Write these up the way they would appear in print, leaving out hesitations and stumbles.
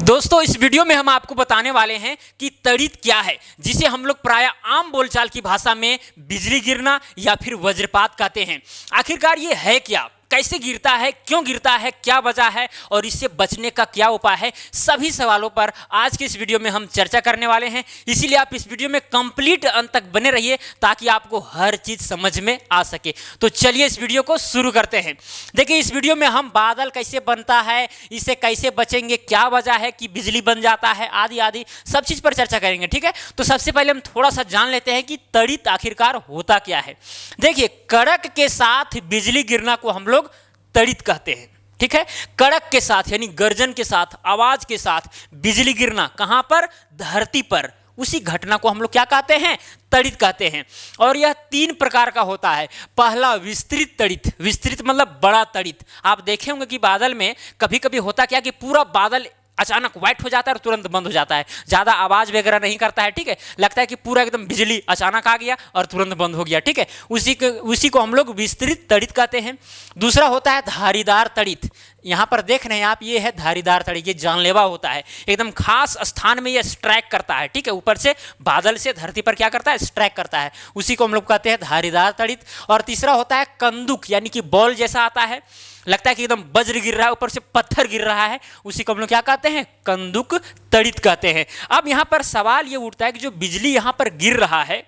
दोस्तों इस वीडियो में हम आपको बताने वाले हैं कि तड़ित क्या है, जिसे हम लोग प्राय आम बोलचाल की भाषा में बिजली गिरना या फिर वज्रपात कहते हैं। आखिरकार ये है क्या, कैसे गिरता है, क्यों गिरता है, क्या वजह है और इससे बचने का क्या उपाय है, सभी सवालों पर आज के इस वीडियो में हम चर्चा करने वाले हैं। इसीलिए आप इस वीडियो में कंप्लीट अंत तक बने रहिए ताकि आपको हर चीज़ समझ में आ सके। तो चलिए इस वीडियो को शुरू करते हैं। देखिए इस वीडियो में हम बादल कैसे बनता है, इससे कैसे बचेंगे, क्या वजह है कि बिजली बन जाता है, आदि आदि सब चीज़ पर चर्चा करेंगे। ठीक है, तो सबसे पहले हम थोड़ा सा जान लेते हैं कि तड़ित आखिरकार होता क्या है। देखिए कड़क के साथ बिजली गिरना को हम लोग तड़ित कहते हैं। ठीक है, कड़क के साथ यानी गर्जन के साथ, आवाज के साथ बिजली गिरना, कहां पर, धरती पर, उसी घटना को हम लोग क्या कहते हैं, तड़ित कहते हैं। और यह तीन प्रकार का होता है। पहला विस्तृत तड़ित, विस्तृत मतलब बड़ा तड़ित। आप देखे होंगे कि बादल में कभी कभी होता क्या कि पूरा बादल अचानक व्हाइट हो जाता है और तुरंत बंद हो जाता है, ज़्यादा आवाज़ वगैरह नहीं करता है। ठीक है, लगता है कि पूरा एकदम बिजली अचानक आ गया और तुरंत बंद हो गया। ठीक है, उसी को हम लोग विस्तृत तड़ित कहते हैं। दूसरा होता है धारीदार तड़ित। यहाँ पर देख रहे हैं आप, ये है धारीदार तड़ित, ये जानलेवा होता है, एकदम खास स्थान में ये स्ट्राइक करता है। ठीक है, ऊपर से बादल से धरती पर क्या करता है, स्ट्राइक करता है, उसी को हम लोग कहते हैं धारीदार तड़ित। और तीसरा होता है कंदुक, यानी कि बॉल जैसा आता है, लगता है कि एकदम वज्र गिर रहा है, ऊपर से पत्थर गिर रहा है, उसी को हम लोग क्या कहते हैं, कंदुक तड़ित कहते हैं। अब यहाँ पर सवाल ये उठता है कि जो बिजली यहाँ पर गिर रहा है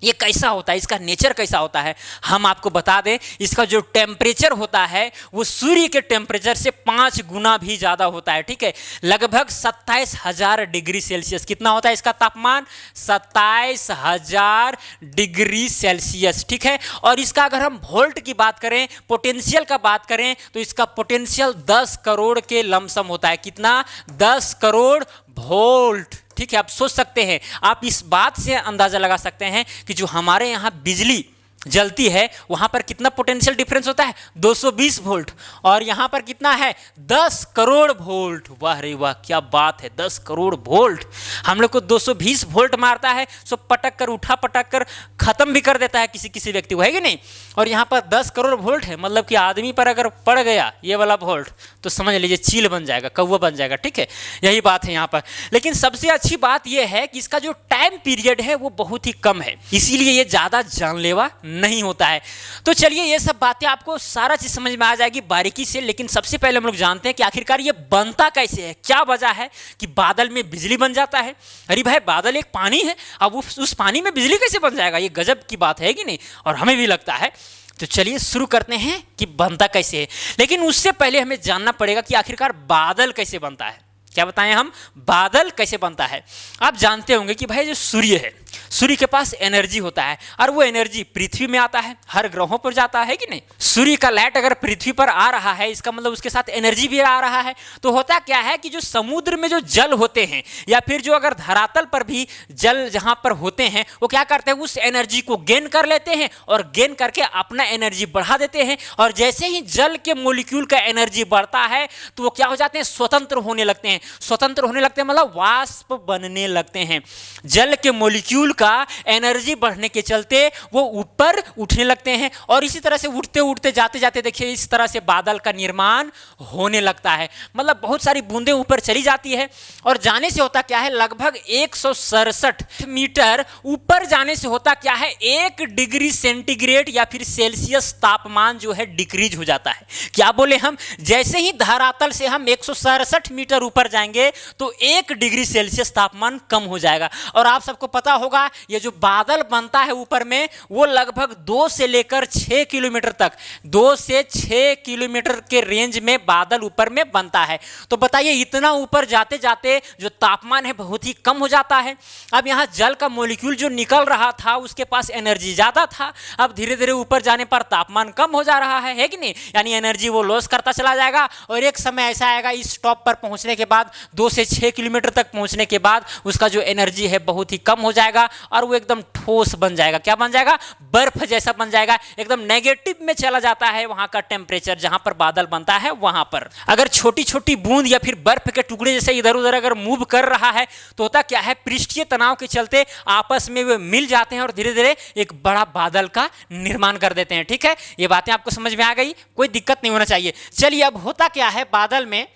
ये कैसा होता है, इसका नेचर कैसा होता है। हम आपको बता दें, इसका जो टेम्परेचर होता है वो सूर्य के टेम्परेचर से 5 गुना भी ज़्यादा होता है। ठीक है, लगभग 27,000 डिग्री सेल्सियस। कितना होता है इसका तापमान, 27,000 डिग्री सेल्सियस। ठीक है, और इसका अगर हम वोल्ट की बात करें, पोटेंशियल का बात करें, तो इसका पोटेंशियल 10 करोड़ के लमसम होता है। कितना, 10 करोड़ वोल्ट। ठीक है, आप सोच सकते हैं, आप इस बात से अंदाजा लगा सकते हैं कि जो हमारे यहाँ बिजली जलती है वहां पर कितना पोटेंशियल डिफरेंस होता है, 220 वोल्ट, और यहां पर कितना है, 10 करोड़ वोल्ट। वाह रे वाह, क्या बात है, 10 करोड़ वोल्ट हम लोग को 220 वोल्ट मारता है, सो पटक कर, उठा पटक कर खत्म भी कर देता है किसी किसी व्यक्ति को, है कि नहीं। और यहां पर 10 करोड़ वोल्ट है, मतलब कि आदमी पर अगर पड़ गया ये वाला वोल्ट तो समझ लीजिए चील बन जाएगा, कौवा बन जाएगा। ठीक है, यही बात है यहाँ पर। लेकिन सबसे अच्छी बात यह है कि इसका जो टाइम पीरियड है वो बहुत ही कम है, इसीलिए ये ज्यादा जानलेवा नहीं होता है। तो चलिए ये सब बातें आपको सारा चीज समझ में आ जाएगी बारीकी से। लेकिन सबसे पहले हम लोग जानते हैं कि आखिरकार ये बनता कैसे है, क्या वजह है कि बादल में बिजली बन जाता है। अरे भाई, बादल एक पानी है, अब उस पानी में बिजली कैसे बन जाएगा, ये गजब की बात है कि नहीं, और हमें भी लगता है। तो चलिए शुरू करते हैं कि बनता कैसे है। लेकिन उससे पहले हमें जानना पड़ेगा कि आखिरकार बादल कैसे बनता है। क्या बताएं हम, बादल कैसे बनता है। आप जानते होंगे कि भाई जो सूर्य है, सूर्य के पास एनर्जी होता है और वो एनर्जी पृथ्वी में आता है, हर ग्रहों पर जाता है कि नहीं। सूर्य का लाइट अगर पृथ्वी पर आ रहा है, इसका मतलब उसके साथ एनर्जी भी आ रहा है। तो होता क्या है कि जो समुद्र में जो जल होते हैं या फिर जो अगर धरातल पर भी जल जहां पर होते हैं, वो क्या करते हैं, उस एनर्जी को गेन कर लेते हैं और गेन करके अपना एनर्जी बढ़ा देते हैं। और जैसे ही जल के मोलिक्यूल का एनर्जी बढ़ता है तो वो क्या हो जाते हैं, स्वतंत्र होने लगते हैं। स्वतंत्र होने लगते हैं मतलब वाष्प बनने लगते हैं। जल के मोलिक्यूल का एनर्जी बढ़ने के चलते वो ऊपर उठने लगते हैं और इसी तरह से उठते उठते जाते जाते देखिए इस तरह से बादल का निर्माण होने लगता है। मतलब बहुत सारी बूंदें ऊपर चली जाती है और जाने से होता क्या है, लगभग 167 मीटर ऊपर जाने से होता क्या है, 1 डिग्री सेंटीग्रेड या फिर सेल्सियस तापमान जो है डिक्रीज हो जाता है। क्या बोले हम, जैसे ही धरातल से हम 167 मीटर ऊपर जाएंगे तो 1 डिग्री सेल्सियस तापमान कम हो जाएगा। और आप सबको पता होगा ये जो बादल बनता है ऊपर में वो लगभग 2 से लेकर 6 किलोमीटर तक, 2 से 6 किलोमीटर के रेंज में बादल ऊपर में बनता है। तो बताइए इतना ऊपर जाते जाते जो तापमान है बहुत ही कम हो जाता है। अब यहाँ जल का मॉलिक्यूल जो निकल रहा था उसके पास एनर्जी ज्यादा था, अब धीरे धीरे ऊपर जाने पर तापमान कम हो जा रहा है कि नहीं, यानी एनर्जी वो लॉस करता चला जाएगा। और एक समय ऐसा आएगा इस टॉप पर पहुंचने के बाद, 2 से 6 किलोमीटर तक पहुंचने के बाद उसका जो एनर्जी है बहुत ही कम हो जाएगा और वो एकदम ठोस बन जाएगा। क्या बन जाएगा, बर्फ जैसा बन जाएगा, एकदम नेगेटिव में चला जाता है वहां का टेम्परेचर, जहां पर बादल बनता है वहां पर। अगर छोटी छोटी बूंद या फिर बर्फ के टुकड़े जैसे इधर उधर अगर मूव कर रहा है तो होता क्या है, पृष्ठीय तनाव के चलते आपस में वे मिल जाते हैं और धीरे धीरे एक बड़ा बादल का निर्माण कर देते हैं। ठीक है, ये बातें आपको समझ में आ गई, कोई दिक्कत नहीं होना चाहिए। चलिए अब होता क्या है, बादल में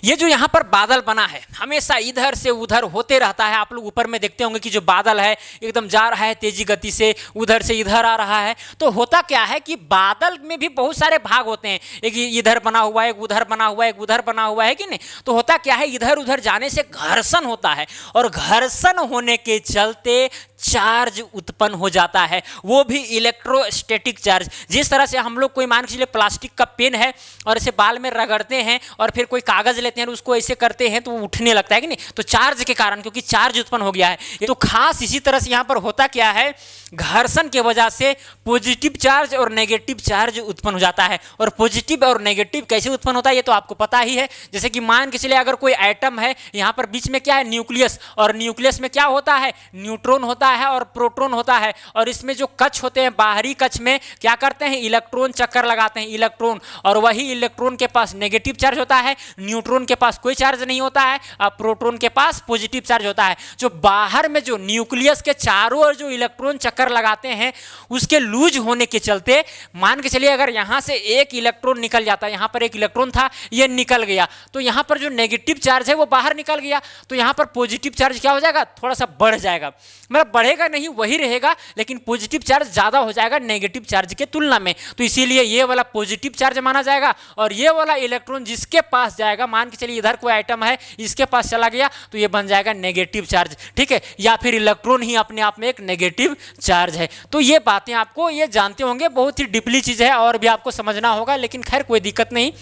ये जो यहाँ पर बादल बना है हमेशा इधर से उधर होते रहता है। आप लोग ऊपर में देखते होंगे कि जो बादल है एकदम जा रहा है तेजी गति से, उधर से इधर आ रहा है। तो होता क्या है कि बादल में भी बहुत सारे भाग होते हैं, एक इधर बना हुआ है, एक उधर बना हुआ है, एक उधर बना हुआ है कि नहीं। तो होता क्या है, इधर उधर जाने से घर्षण होता है और घर्षण होने के चलते चार्ज उत्पन्न हो जाता है, वो भी इलेक्ट्रोस्टैटिक चार्ज। जिस तरह से हम लोग कोई मान के चलिए प्लास्टिक का पेन है और इसे बाल में रगड़ते हैं और फिर कोई कागज लेते हैं और उसको ऐसे करते हैं तो वो उठने लगता है कि नहीं, तो चार्ज के कारण, क्योंकि चार्ज उत्पन्न हो गया है। तो खास इसी तरह से यहाँ पर होता क्या है, घर्षण के वजह से पॉजिटिव चार्ज और नेगेटिव चार्ज उत्पन्न हो जाता है। और पॉजिटिव और नेगेटिव कैसे उत्पन्न होता है ये तो आपको पता ही है। जैसे कि मान के चलिए अगर कोई एटम है, यहाँ पर बीच में क्या है, न्यूक्लियस, और न्यूक्लियस में क्या होता है, न्यूट्रॉन होता है और प्रोटॉन होता है। और इसमें जो कक्ष होते हैं, बाहरी कक्ष में क्या करते हैं, इलेक्ट्रॉन चक्कर लगाते हैं, इलेक्ट्रॉन। और वही इलेक्ट्रॉन के पास नेगेटिव चार्ज होता है, न्यूट्रॉन के पास कोई चार्ज नहीं होता है, और प्रोटॉन के पास पॉजिटिव चार्ज होता है। जो बाहर में जो न्यूक्लियस के चारों ओर जो इलेक्ट्रॉन चक्कर लगाते हैं उसके लूज होने के चलते, मान के चलिए अगर यहाँ से एक इलेक्ट्रॉन निकल जाता है, यहाँ पर एक इलेक्ट्रॉन था ये निकल गया, तो यहाँ पर जो नेगेटिव चार्ज है वो बाहर निकल गया, तो यहाँ पर पॉजिटिव चार्ज क्या हो जाएगा, थोड़ा सा बढ़ जाएगा। मतलब बढ़ेगा नहीं, वही रहेगा, लेकिन पॉजिटिव चार्ज ज़्यादा हो जाएगा नेगेटिव चार्ज के तुलना में। तो इसीलिए ये वाला पॉजिटिव चार्ज माना जाएगा। और ये वाला इलेक्ट्रॉन जिसके पास जाएगा, मान के चलिए इधर कोई आइटम है, इसके पास चला गया तो ये बन जाएगा नेगेटिव चार्ज, ठीक है। या फिर इलेक्ट्रॉन ही अपने आप में एक नेगेटिव चार्ज है। तो ये बातें आपको ये जानते होंगे, बहुत ही डीपली चीज़ है और भी आपको समझना होगा, लेकिन खैर कोई दिक्कत नहीं।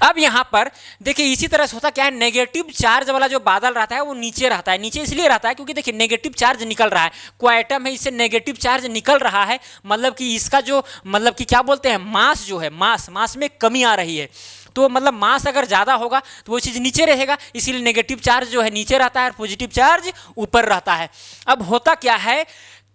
अब यहाँ पर देखिए इसी तरह से होता क्या है, नेगेटिव चार्ज वाला जो बादल रहता है वो नीचे रहता है। नीचे इसलिए रहता है क्योंकि देखिए नेगेटिव चार्ज निकल रहा है, कोई आइटम है इससे नेगेटिव चार्ज निकल रहा है, मतलब कि इसका जो मतलब कि क्या बोलते हैं, मास जो है, मास में कमी आ रही है। तो मतलब मास अगर ज़्यादा होगा तो वो चीज़ नीचे रहेगा, इसीलिए नेगेटिव चार्ज जो है नीचे रहता है और पॉजिटिव चार्ज ऊपर रहता है। अब होता क्या है,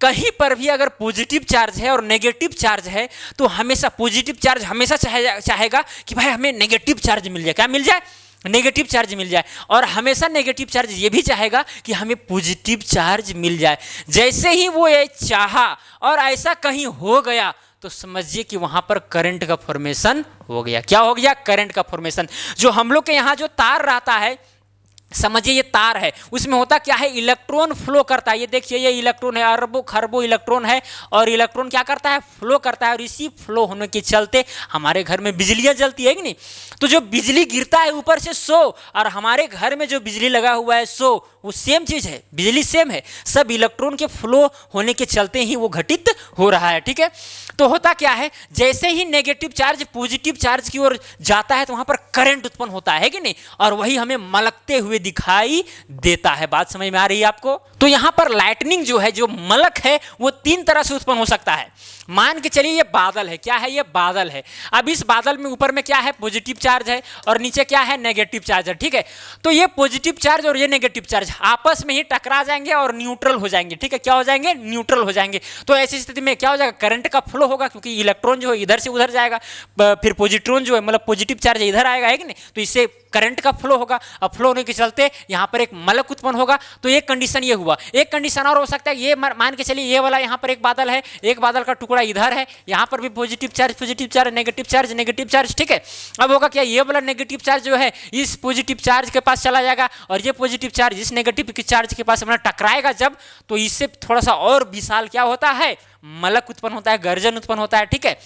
कहीं पर भी अगर पॉजिटिव चार्ज है और नेगेटिव चार्ज है तो हमेशा पॉजिटिव चार्ज हमेशा चाहेगा कि भाई हमें नेगेटिव चार्ज मिल जाए, क्या मिल जाए, नेगेटिव चार्ज मिल जाए। और हमेशा नेगेटिव चार्ज ये भी चाहेगा कि हमें पॉजिटिव चार्ज मिल जाए। जैसे ही वो ये चाहा और ऐसा कहीं हो गया तो समझिए कि वहां पर करंट का फॉर्मेशन हो गया। क्या हो गया, करंट का फॉर्मेशन। जो हम लोग के यहाँ जो तार रहता है, समझिए ये तार है, उसमें होता क्या है, इलेक्ट्रॉन फ्लो करता है। ये देखिए ये इलेक्ट्रॉन है, अरबों खरबों इलेक्ट्रॉन है, और इलेक्ट्रॉन क्या करता है, फ्लो करता है। और इसी फ्लो होने के चलते हमारे घर में बिजलियाँ जलती है कि नहीं। तो जो बिजली गिरता है ऊपर से 100 और हमारे घर में जो बिजली लगा हुआ है 100, वो सेम चीज़ है, बिजली सेम है, सब इलेक्ट्रॉन के फ्लो होने के चलते ही वो घटित हो रहा है, ठीक है। तो होता क्या है, जैसे ही नेगेटिव चार्ज पॉजिटिव चार्ज की ओर जाता है तो वहाँ पर करंट उत्पन्न होता है कि नहीं, और वही हमें मलकते हुए दिखाई देता है। बात समझ में आ रही है आपको। तो यहाँ पर लाइटनिंग जो है, जो मलक है, वो 3 तरह से उत्पन्न हो सकता है। मान के चलिए ये बादल है, क्या है, ये बादल है। अब इस बादल में ऊपर में क्या है, पॉजिटिव चार्ज है और नीचे क्या है, नेगेटिव चार्ज है, ठीक है। तो ये पॉजिटिव चार्ज और ये नेगेटिव चार्ज आपस में ही टकरा जाएंगे और न्यूट्रल हो जाएंगे, ठीक है। क्या हो जाएंगे, न्यूट्रल हो जाएंगे। तो ऐसी स्थिति में क्या हो जाएगा, करंट का फ्लो होगा, क्योंकि इलेक्ट्रॉन जो है इधर से उधर जाएगा, फिर पॉजिट्रॉन जो है मतलब पॉजिटिव चार्ज इधर आएगा, है कि नहीं। तो इससे करंट का फ्लो होगा, और फ्लो होने के चलते यहाँ पर एक मलक उत्पन्न होगा। तो एक कंडीशन ये हुआ। एक कंडीशन और हो सकता है, ये मान के चलिए ये वाला यहाँ पर एक बादल है, एक बादल का टुकड़ा इधर है, यहाँ पर भी पॉजिटिव चार्ज, नेगेटिव चार्ज, ठीक है। अब होगा क्या, ये वाला नेगेटिव चार्ज जो है इस पॉजिटिव चार्ज के पास चला जाएगा और ये पॉजिटिव चार्ज इस नेगेटिव चार्ज के पास मतलब टकराएगा जब, तो इससे थोड़ा सा और विशाल क्या होता है, मलक उत्पन्न होता है, गर्जन उत्पन्न होता है, ठीक है।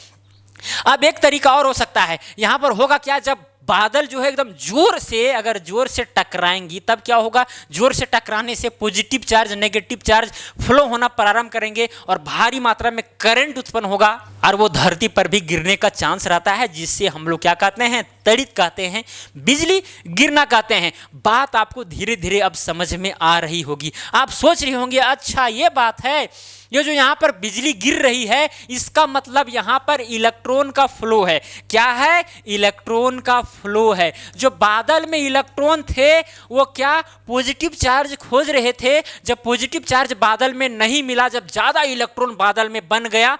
अब एक तरीका और हो सकता है, यहाँ पर होगा क्या, जब बादल जो है एकदम जोर से, अगर जोर से टकराएंगी तब क्या होगा, जोर से टकराने से positive charge negative charge flow होना प्रारंभ करेंगे और भारी मात्रा में करंट उत्पन्न होगा और वो धरती पर भी गिरने का चांस रहता है, जिससे हम लोग क्या कहते हैं, तड़ित कहते हैं, बिजली गिरना कहते हैं। बात आपको धीरे धीरे अब समझ में आ रही होगी। आप सोच रहे होंगे अच्छा ये बात है, ये जो यहाँ पर बिजली गिर रही है इसका मतलब यहाँ पर इलेक्ट्रॉन का फ्लो है। क्या है, इलेक्ट्रॉन का फ्लो है। जो बादल में इलेक्ट्रॉन थे वो क्या पॉजिटिव चार्ज खोज रहे थे, जब पॉजिटिव चार्ज बादल में नहीं मिला, जब ज़्यादा इलेक्ट्रॉन बादल में बन गया,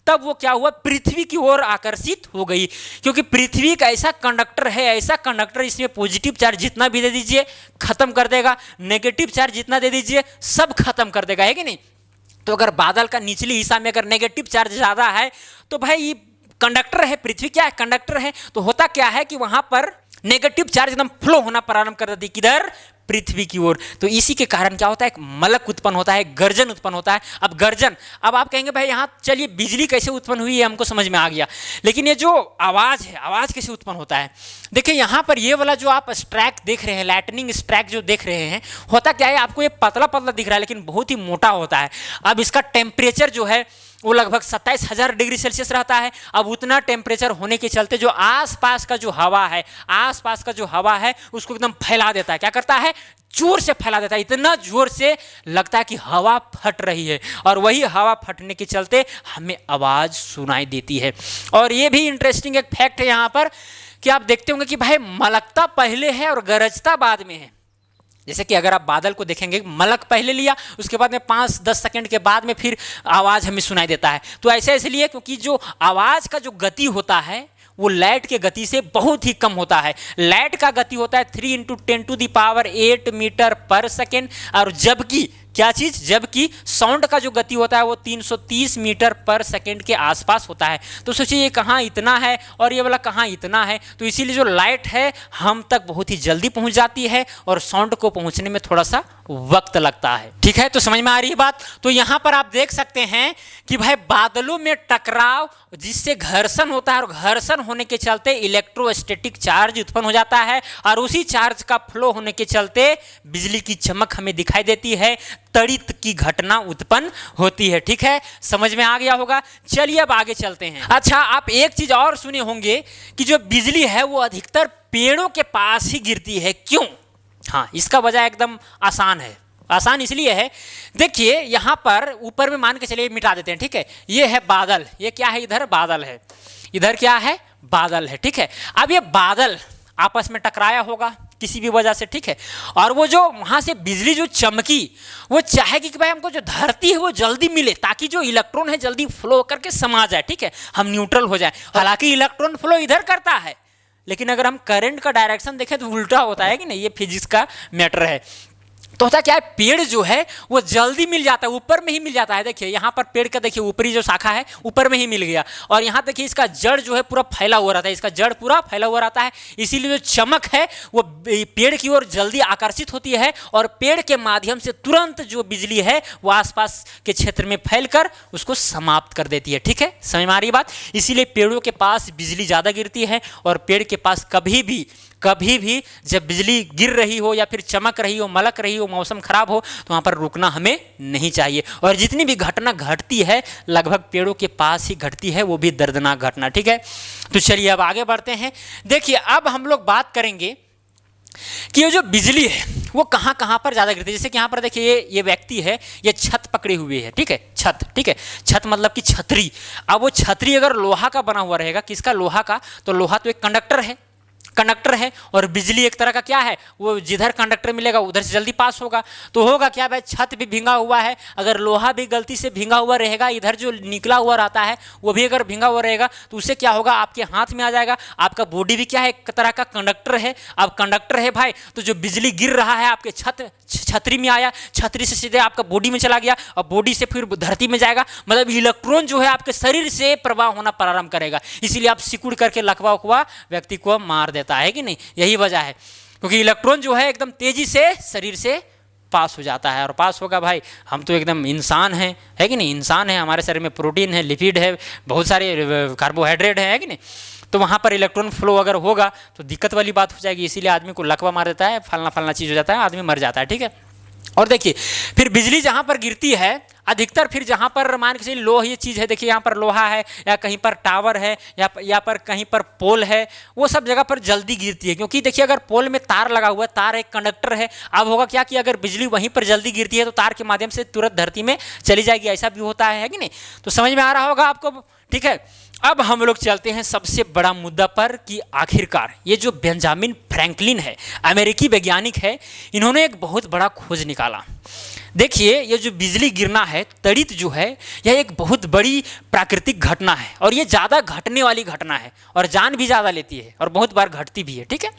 तब वो क्या हुआ, पृथ्वी की ओर आकर्षित हो गई। क्योंकि पृथ्वी का ऐसा कंडक्टर है, ऐसा कंडक्टर, इसमें पॉजिटिव चार्ज जितना भी दे दीजिए खत्म कर देगा, नेगेटिव चार्ज जितना दे दीजिए सब खत्म कर देगा, है कि नहीं। तो अगर बादल का निचली हिस्सा में अगर नेगेटिव चार्ज ज़्यादा है तो भाई कंडक्टर है, पृथ्वी क्या है, कंडक्टर है। तो होता क्या है कि वहाँ पर नेगेटिव चार्ज एकदम फ्लो होना प्रारंभ कर देती है किधर, पृथ्वी की ओर। तो इसी के कारण क्या होता है, एक मलक उत्पन्न होता है, गर्जन उत्पन्न होता है। अब गर्जन, अब आप कहेंगे भाई यहाँ चलिए बिजली कैसे उत्पन्न हुई है हमको समझ में आ गया, लेकिन ये जो आवाज़ है, आवाज़ कैसे उत्पन्न होता है। देखिए यहाँ पर ये वाला जो आप स्ट्रैक देख रहे हैं, लाइटनिंग स्ट्रैक जो देख रहे हैं, होता क्या है, आपको ये पतला पतला दिख रहा है लेकिन बहुत ही मोटा होता है। अब इसका टेम्परेचर जो है वो लगभग 27,000 डिग्री सेल्सियस रहता है। अब उतना टेम्परेचर होने के चलते जो आसपास का जो हवा है, आसपास का जो हवा है उसको एकदम फैला देता है। क्या करता है, जोर से फैला देता है, इतना जोर से लगता है कि हवा फट रही है, और वही हवा फटने के चलते हमें आवाज़ सुनाई देती है। और ये भी इंटरेस्टिंग एक फैक्ट है यहाँ पर कि आप देखते होंगे कि भाई मलकता पहले है और गरजता बाद में है। जैसे कि अगर आप बादल को देखेंगे, मलक पहले लिया, उसके बाद में 5-10 सेकंड के बाद में फिर आवाज़ हमें सुनाई देता है। तो ऐसा इसलिए क्योंकि जो आवाज़ का जो गति होता है वो लाइट के गति से बहुत ही कम होता है। लाइट का गति होता है 3 × 10⁸ मीटर पर सेकेंड, और जबकि क्या चीज़, जबकि साउंड का जो गति होता है वो 330 मीटर पर सेकेंड के आसपास होता है। तो सोचिए ये कहाँ इतना है और ये वाला कहाँ इतना है। तो इसीलिए जो लाइट है हम तक बहुत ही जल्दी पहुंच जाती है और साउंड को पहुंचने में थोड़ा सा वक्त लगता है। ठीक है, तो समझ में आ रही है बात। तो यहाँ पर आप देख सकते हैं कि भाई बादलों में टकराव जिससे घर्षण होता है, और घर्षण होने के चलते इलेक्ट्रोस्टैटिक चार्ज उत्पन्न हो जाता है, और उसी चार्ज का फ्लो होने के चलते बिजली की चमक हमें दिखाई देती है, तड़ित की घटना उत्पन्न होती है। ठीक है, समझ में आ गया होगा। चलिए अब आगे चलते हैं। अच्छा, आप एक चीज और सुने होंगे कि जो बिजली है वो अधिकतर पेड़ों के पास ही गिरती है। क्यों? हाँ, इसका वजह एकदम आसान है। आसान इसलिए है, देखिए यहाँ पर ऊपर में मान के चलिए मिटा देते हैं। ठीक है, ये है बादल, ये क्या है, इधर बादल है, इधर क्या है, बादल है। ठीक है, अब ये बादल आपस में टकराया होगा किसी भी वजह से। ठीक है, और वो जो वहाँ से बिजली जो चमकी, वो चाहेगी कि भाई हमको जो धरती है वो जल्दी मिले, ताकि जो इलेक्ट्रॉन है जल्दी फ्लो करके समा जाए। ठीक है, हम न्यूट्रल हो जाए। हालांकि इलेक्ट्रॉन फ्लो इधर करता है, लेकिन अगर हम करंट का डायरेक्शन देखें तो उल्टा होता है कि नहीं, ये फिजिक्स का मैटर है। तो होता क्या है, पेड़ जो है वो जल्दी मिल जाता है, ऊपर में ही मिल जाता है। देखिए यहाँ पर पेड़ का देखिए ऊपरी जो शाखा है ऊपर में ही मिल गया, और यहाँ देखिए इसका जड़ जो है पूरा फैला हुआ रहता है, इसका जड़ पूरा फैला हुआ रहता है। इसीलिए जो चमक है वो पेड़ की ओर जल्दी आकर्षित होती है, और पेड़ के माध्यम से तुरंत जो बिजली है वो आसपास के क्षेत्र में फैलकर उसको समाप्त कर देती है। ठीक है, समझ में आ रही बात। इसीलिए पेड़ों के पास बिजली ज़्यादा गिरती है, और पेड़ के पास कभी भी जब बिजली गिर रही हो या फिर चमक रही हो, मलक रही हो, मौसम खराब हो, तो वहाँ पर रुकना हमें नहीं चाहिए। और जितनी भी घटना घटती है लगभग पेड़ों के पास ही घटती है, वो भी दर्दनाक घटना। ठीक है, तो चलिए अब आगे बढ़ते हैं। देखिए अब हम लोग बात करेंगे कि ये जो बिजली है वो कहाँ कहाँ पर ज़्यादा गिरती है। जैसे कि यहाँ पर देखिए ये व्यक्ति है, ये छत पकड़े हुए है। ठीक है, छत, ठीक है, छत मतलब कि छतरी। अब वो छतरी अगर लोहा का बना हुआ रहेगा, किसका, लोहा का, तो लोहा तो एक कंडक्टर है, कंडक्टर है, और बिजली एक तरह का क्या है, वो जिधर कंडक्टर मिलेगा उधर से जल्दी पास होगा। तो होगा क्या भाई, छत भी भींगा हुआ है, अगर लोहा भी गलती से भींगा हुआ रहेगा, इधर जो निकला हुआ रहता है वो भी अगर भींगा हुआ रहेगा, तो उससे क्या होगा, आपके हाथ में आ जाएगा। आपका बॉडी भी क्या है, एक तरह का कंडक्टर है। अब कंडक्टर है भाई, तो जो बिजली गिर रहा है आपके छतरी में आया, छतरी से सीधे आपका बॉडी में चला गया, और बॉडी से फिर धरती में जाएगा, मतलब इलेक्ट्रॉन जो है आपके शरीर से प्रवाह होना प्रारंभ करेगा। इसीलिए आप सिकुड़ करके लकवा उकवा व्यक्ति को मार देता है कि नहीं, यही वजह है। क्योंकि इलेक्ट्रॉन जो है एकदम तेजी से शरीर से पास हो जाता है, और पास होगा भाई, हम तो एकदम इंसान हैं, है कि नहीं, इंसान है, हमारे शरीर में प्रोटीन है, लिपिड है, बहुत सारे कार्बोहाइड्रेट है कि नहीं। तो वहाँ पर इलेक्ट्रॉन फ्लो अगर होगा तो दिक्कत वाली बात हो जाएगी। इसीलिए आदमी को लकवा मार देता है, फलना चीज़ हो जाता है, आदमी मर जाता है। ठीक है, और देखिए फिर बिजली जहाँ पर गिरती है अधिकतर, फिर जहाँ पर मान के चलिए लोहा, ये चीज़ है, देखिए यहाँ पर लोहा है, या कहीं पर टावर है, या पर कहीं पर पोल है, वो सब जगह पर जल्दी गिरती है। क्योंकि देखिए अगर पोल में तार लगा हुआ है, तार एक कंडक्टर है, अब होगा क्या कि अगर बिजली वहीं पर जल्दी गिरती है तो तार के माध्यम से तुरंत धरती में चली जाएगी, ऐसा भी होता है कि नहीं। तो समझ में आ रहा होगा आपको। ठीक है, अब हम लोग चलते हैं सबसे बड़ा मुद्दा पर कि आखिरकार ये जो बेंजामिन फ्रैंकलिन है, अमेरिकी वैज्ञानिक है, इन्होंने एक बहुत बड़ा खोज निकाला। देखिए ये जो बिजली गिरना है, तड़ित जो है, यह एक बहुत बड़ी प्राकृतिक घटना है, और ये ज़्यादा घटने वाली घटना है, और जान भी ज़्यादा लेती है, और बहुत बार घटती भी है। ठीक है,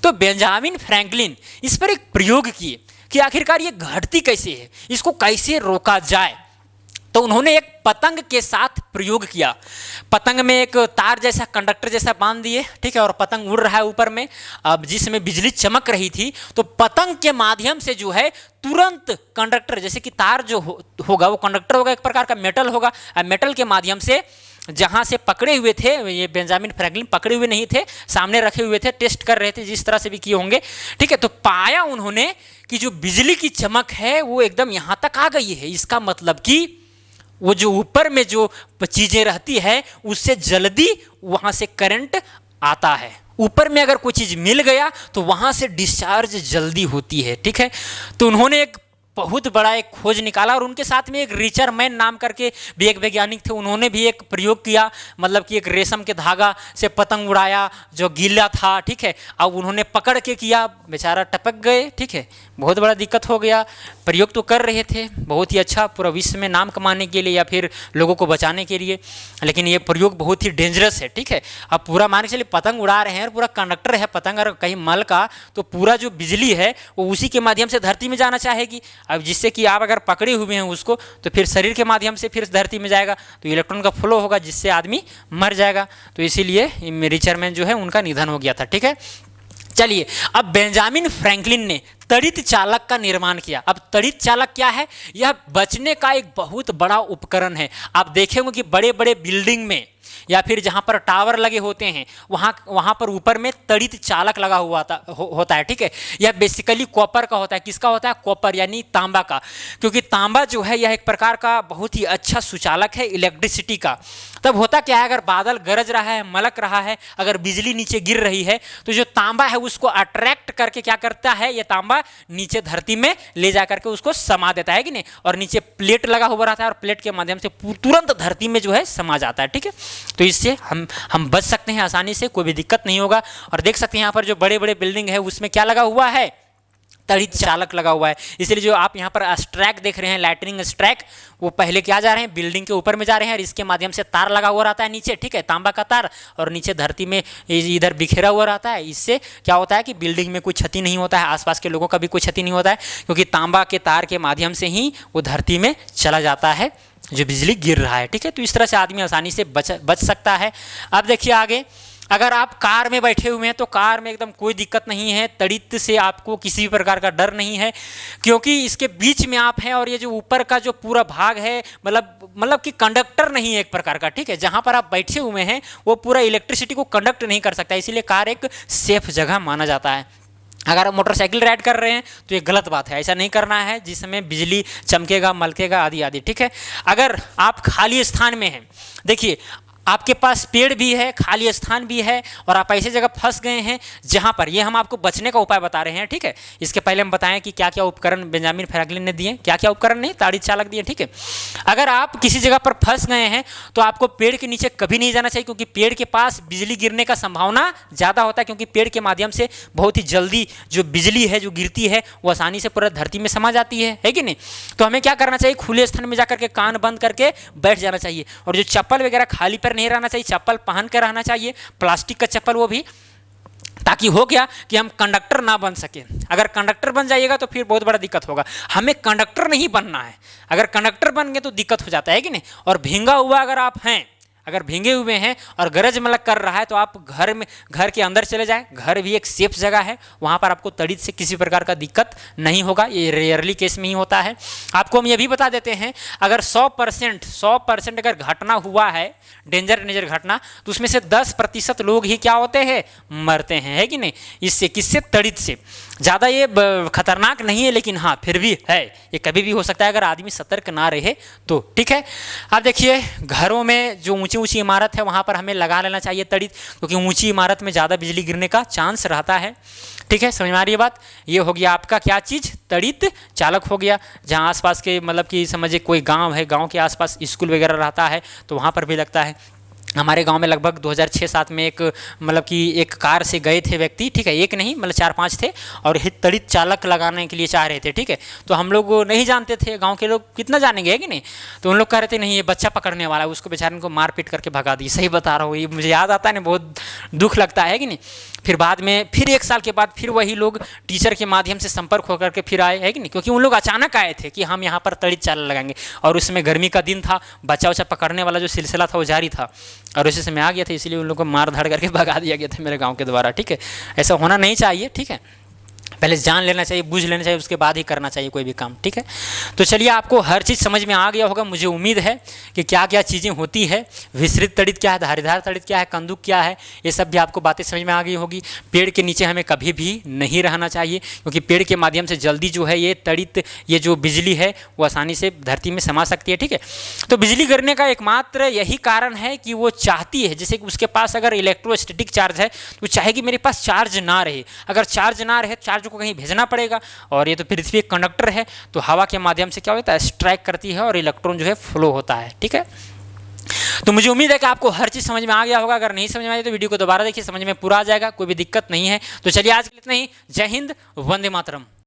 तो बेंजामिन फ्रैंकलिन इस पर एक प्रयोग किए कि आखिरकार ये घटती कैसे है, इसको कैसे रोका जाए। तो उन्होंने एक पतंग के साथ प्रयोग किया। पतंग में एक तार जैसा कंडक्टर जैसा बांध दिए, ठीक है, और पतंग उड़ रहा है ऊपर में, अब जिसमें बिजली चमक रही थी, तो पतंग के माध्यम से जो है तुरंत कंडक्टर, जैसे कि तार जो होगा वो कंडक्टर होगा, एक प्रकार का मेटल होगा, मेटल के माध्यम से जहाँ से पकड़े हुए थे, ये बेंजामिन फ्रैंकलिन पकड़े हुए नहीं थे, सामने रखे हुए थे, टेस्ट कर रहे थे जिस तरह से भी किए होंगे, ठीक है, तो पाया उन्होंने कि जो बिजली की चमक है वो एकदम यहाँ तक आ गई है। इसका मतलब कि वो जो ऊपर में जो चीज़ें रहती है उससे जल्दी वहाँ से करंट आता है। ऊपर में अगर कोई चीज़ मिल गया तो वहाँ से डिस्चार्ज जल्दी होती है, ठीक है। तो उन्होंने एक बहुत बड़ा एक खोज निकाला, और उनके साथ में एक रिचर मैन नाम करके भी एक वैज्ञानिक थे, उन्होंने भी एक प्रयोग किया, मतलब कि एक रेशम के धागा से पतंग उड़ाया जो गीला था, ठीक है। अब उन्होंने पकड़ के किया, बेचारा टपक गए, ठीक है, बहुत बड़ा दिक्कत हो गया। प्रयोग तो कर रहे थे बहुत ही अच्छा, पूरा विश्व में नाम कमाने के लिए या फिर लोगों को बचाने के लिए, लेकिन ये प्रयोग बहुत ही डेंजरस है, ठीक है। अब पूरा मान के चलिए पतंग उड़ा रहे हैं और पूरा कंडक्टर है पतंग, अगर कहीं मल का तो पूरा जो बिजली है वो उसी के माध्यम से धरती में जाना चाहेगी। अब जिससे कि आप अगर पकड़े हुए हैं उसको तो फिर शरीर के माध्यम से फिर धरती में जाएगा, तो इलेक्ट्रॉन का फ्लो होगा जिससे आदमी मर जाएगा। तो इसीलिए रिचर मैन जो है उनका निधन हो गया था, ठीक है। चलिए, अब बेंजामिन फ्रैंकलिन ने तड़ित चालक का निर्माण किया। अब तड़ित चालक क्या है? यह बचने का एक बहुत बड़ा उपकरण है। आप देखेंगे कि बड़े बड़े बिल्डिंग में या फिर जहाँ पर टावर लगे होते हैं वहाँ पर ऊपर में तड़ित चालक लगा हुआ होता है, ठीक है। यह बेसिकली कॉपर का होता है। किसका होता है? कॉपर यानी तांबा का, क्योंकि तांबा जो है यह एक प्रकार का बहुत ही अच्छा सुचालक है इलेक्ट्रिसिटी का। तब होता क्या है, अगर बादल गरज रहा है, मलक रहा है, अगर बिजली नीचे गिर रही है तो जो तांबा है उसको अट्रैक्ट करके क्या करता है, ये तांबा नीचे धरती में ले जा करके उसको समा देता है कि नहीं, और नीचे प्लेट लगा हुआ रहता है और प्लेट के माध्यम से तुरंत धरती में जो है समा जाता है, ठीक है। तो इससे हम बच सकते हैं आसानी से, कोई भी दिक्कत नहीं होगा। और देख सकते हैं यहाँ पर जो बड़े बड़े बिल्डिंग है उसमें क्या लगा हुआ है, तड़ित चालक लगा हुआ है। इसलिए जो आप यहाँ पर स्ट्रैक देख रहे हैं, लाइटनिंग स्ट्रैक, वो पहले क्या जा रहे हैं, बिल्डिंग के ऊपर में जा रहे हैं और इसके माध्यम से तार लगा हुआ रहता है नीचे, ठीक है, तांबा का तार, और नीचे धरती में इधर बिखेरा हुआ रहता है। इससे क्या होता है कि बिल्डिंग में कोई क्षति नहीं होता है, आसपास के लोगों का भी कोई क्षति नहीं होता है, क्योंकि तांबा के तार के माध्यम से ही वो धरती में चला जाता है जो बिजली गिर रहा है, ठीक है। तो इस तरह से आदमी आसानी से बच सकता है। अब देखिए आगे, अगर आप कार में बैठे हुए हैं तो कार में एकदम कोई दिक्कत नहीं है, तड़ित से आपको किसी भी प्रकार का डर नहीं है, क्योंकि इसके बीच में आप हैं और ये जो ऊपर का जो पूरा भाग है मतलब कि कंडक्टर नहीं है एक प्रकार का, ठीक है। जहाँ पर आप बैठे हुए हैं वो पूरा इलेक्ट्रिसिटी को कंडक्ट नहीं कर सकता, इसीलिए कार एक सेफ जगह माना जाता है। अगर आप मोटरसाइकिल राइड कर रहे हैं तो ये गलत बात है, ऐसा नहीं करना है जिसमें बिजली चमकेगा, मलकेगा आदि आदि, ठीक है। अगर आप खाली स्थान में हैं, देखिए आपके पास पेड़ भी है, खाली स्थान भी है, और आप ऐसी जगह फंस गए हैं जहां पर, ये हम आपको बचने का उपाय बता रहे हैं, ठीक है। इसके पहले हम बताएं कि क्या क्या उपकरण बेंजामिन फ्रैंकलिन ने दिए, क्या क्या उपकरण नहीं, तड़ित चालक दिए, ठीक है। अगर आप किसी जगह पर फंस गए हैं तो आपको पेड़ के नीचे कभी नहीं जाना चाहिए, क्योंकि पेड़ के पास बिजली गिरने का संभावना ज़्यादा होता है, क्योंकि पेड़ के माध्यम से बहुत ही जल्दी जो बिजली है जो गिरती है वो आसानी से पूरा धरती में समा जाती है कि नहीं। तो हमें क्या करना चाहिए, खुले स्थान में जाकर के कान बंद करके बैठ जाना चाहिए, और जो चप्पल वगैरह खाली पर नहीं रहना चाहिए, चप्पल पहन कर रहना चाहिए, प्लास्टिक का चप्पल वो भी, ताकि हो गया कि हम कंडक्टर ना बन सके। अगर कंडक्टर बन जाइएगा तो फिर बहुत बड़ा दिक्कत होगा, हमें कंडक्टर नहीं बनना है। अगर कंडक्टर बन गए तो दिक्कत हो जाता है कि नहीं। और भींगा हुआ अगर आप हैं, अगर भींगे हुए हैं और गरज मलक कर रहा है तो आप घर के अंदर चले जाएं, घर भी एक सेफ जगह है, वहाँ पर आपको तड़ित से किसी प्रकार का दिक्कत नहीं होगा, ये रेयरली केस में ही होता है। आपको हम ये भी बता देते हैं, अगर 100% अगर घटना हुआ है, डेंजर घटना, तो उसमें से 10% लोग ही क्या होते हैं, मरते हैं, है कि नहीं। इससे किससे, तड़ित से। ज़्यादा ये खतरनाक नहीं है, लेकिन हाँ फिर भी है, ये कभी भी हो सकता है अगर आदमी सतर्क ना रहे तो, ठीक है। अब देखिए, घरों में जो ऊंची इमारत है वहाँ पर हमें लगा लेना चाहिए तड़ित, क्योंकि ऊंची इमारत में ज़्यादा बिजली गिरने का चांस रहता है, ठीक है। समझ में आ रही है बात। ये हो गया आपका क्या चीज़, तड़ित चालक हो गया। जहाँ आसपास के मतलब कि समझिए कोई गांव है, गांव के आसपास स्कूल वगैरह रहता है तो वहाँ पर भी लगता है। हमारे गांव में लगभग 2006-07 में एक मतलब कि एक कार से गए थे व्यक्ति, ठीक है, एक नहीं मतलब 4-5 थे, और तड़ित चालक लगाने के लिए चाह रहे थे, ठीक है। तो हम लोग नहीं जानते थे, गांव के लोग कितना जानेंगे, है कि नहीं। तो उन लोग कह रहे थे नहीं ये बच्चा पकड़ने वाला है, उसको बेचारे को मार पीट करके भगा दी। सही बता रहा हूँ, ये मुझे याद आता है ना, बहुत दुख लगता है कि नहीं। फिर बाद में फिर 1 साल के बाद फिर वही लोग टीचर के माध्यम से संपर्क होकर के फिर आए, है कि नहीं, क्योंकि उन लोग अचानक आए थे कि हम यहाँ पर तड़ित चाला लगाएंगे, और उसमें गर्मी का दिन था, बच्चा उच्चा पकड़ने वाला जो सिलसिला था वो जारी था, और उसी समय आ गया था, इसलिए उन लोग को मार धाड़ करके भगा दिया गया था मेरे गाँव के द्वारा। ठीक है, ऐसा होना नहीं चाहिए। ठीक है, पहले जान लेना चाहिए, बूझ लेना चाहिए, उसके बाद ही करना चाहिए कोई भी काम। ठीक है, तो चलिए आपको हर चीज़ समझ में आ गया होगा, मुझे उम्मीद है कि क्या क्या चीज़ें होती है, विस्तृत तड़ित क्या है, धारीदार तड़ित क्या है, कंदुक क्या है, ये सब भी आपको बातें समझ में आ गई होगी। पेड़ के नीचे हमें कभी भी नहीं रहना चाहिए, क्योंकि पेड़ के माध्यम से जल्दी जो है ये तड़ित, ये जो बिजली है वो आसानी से धरती में समा सकती है। ठीक है, तो बिजली गिरने का एकमात्र यही कारण है कि वो चाहती है, जैसे कि उसके पास अगर इलेक्ट्रोस्टैटिक चार्ज है तो चाहेगी मेरे पास चार्ज ना रहे, अगर चार्ज ना रहे चार्ज को कहीं भेजना पड़ेगा, और ये तो पृथ्वी एक कंडक्टर है, तो हवा के माध्यम से क्या होता है, स्ट्राइक करती है और इलेक्ट्रॉन जो है फ्लो होता है। ठीक है, तो मुझे उम्मीद है कि आपको हर चीज़ समझ में आ गया होगा। अगर नहीं समझ में आई तो वीडियो को दोबारा देखिए, समझ में पूरा आ जाएगा, कोई भी दिक्कत नहीं है। तो चलिए आज के लिए इतना ही। जय हिंद, वंदे मातरम।